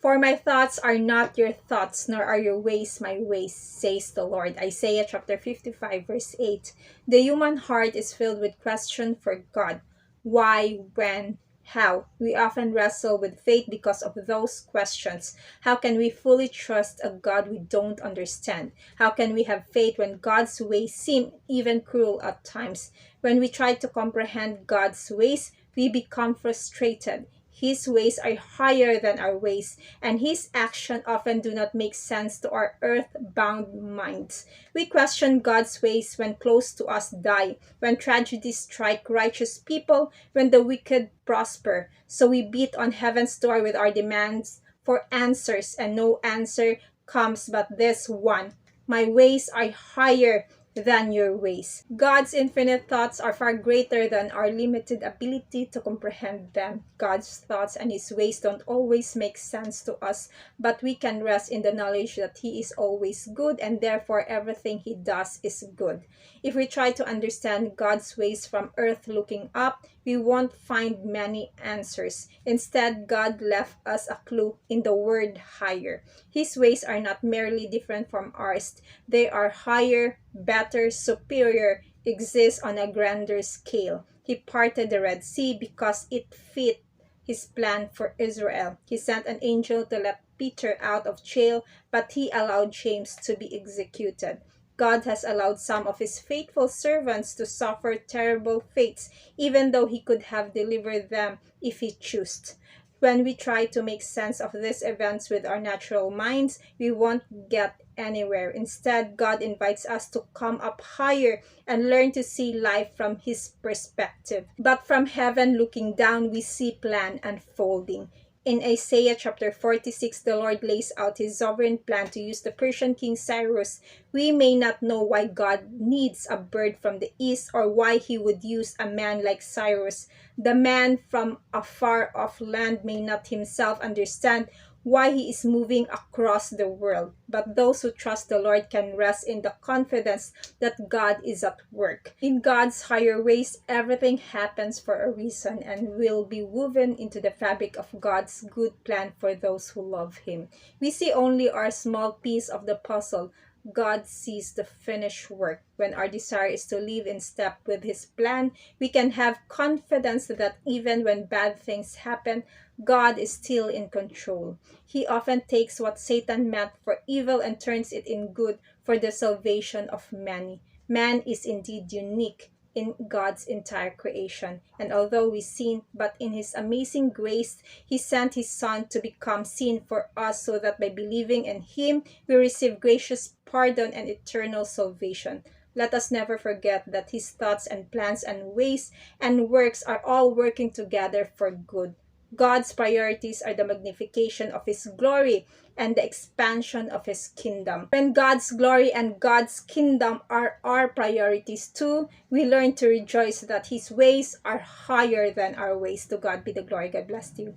For my thoughts are not your thoughts, nor are your ways my ways, says the Lord. Isaiah chapter 55, verse 8. The human heart is filled with question for God. Why, when, how? We often wrestle with faith because of those questions. How can we fully trust a God we don't understand? How can we have faith when God's ways seem even cruel at times? When we try to comprehend God's ways, we become frustrated. His ways are higher than our ways, and his actions often do not make sense to our earth-bound minds. We question God's ways when close to us die, when tragedies strike righteous people, when the wicked prosper. So we beat on heaven's door with our demands for answers, and no answer comes but this one: my ways are higher than your ways. God's infinite thoughts are far greater than our limited ability to comprehend them. God's thoughts and his ways don't always make sense to us, but we can rest in the knowledge that he is always good, and therefore everything he does is good. If we try to understand God's ways from earth looking up, we won't find many answers. Instead, God left us a clue in the word higher. His ways are not merely different from ours, they are higher, better, superior, exist on a grander scale. He parted the Red Sea because it fit his plan for Israel. He sent an angel to let Peter out of jail, but he allowed James to be executed. God has allowed some of his faithful servants to suffer terrible fates, even though he could have delivered them if he chose. When we try to make sense of these events with our natural minds, we won't get anywhere. Instead, God invites us to come up higher and learn to see life from his perspective. But from heaven looking down, we see plan unfolding. In Isaiah chapter 46, the Lord lays out his sovereign plan to use the Persian king Cyrus. We may not know why God needs a bird from the east or why he would use a man like Cyrus. The man from a far off land may not himself understand why he is moving across the world. But those who trust the Lord can rest in the confidence that God is at work. In God's higher ways, everything happens for a reason and will be woven into the fabric of God's good plan for those who love him. We see only our small piece of the puzzle. God sees the finished work. When our desire is to live in step with his plan, we can have confidence that even when bad things happen, God is still in control. He often takes what Satan meant for evil and turns it in good for the salvation of many. Man is indeed unique in God's entire creation. And although we sin, but in his amazing grace, he sent his Son to become sin for us so that by believing in him, we receive gracious pardon and eternal salvation. Let us never forget that his thoughts and plans and ways and works are all working together for good. God's priorities are the magnification of his glory and the expansion of his kingdom. When God's glory and God's kingdom are our priorities too, we learn to rejoice that his ways are higher than our ways. To God be the glory. God bless you.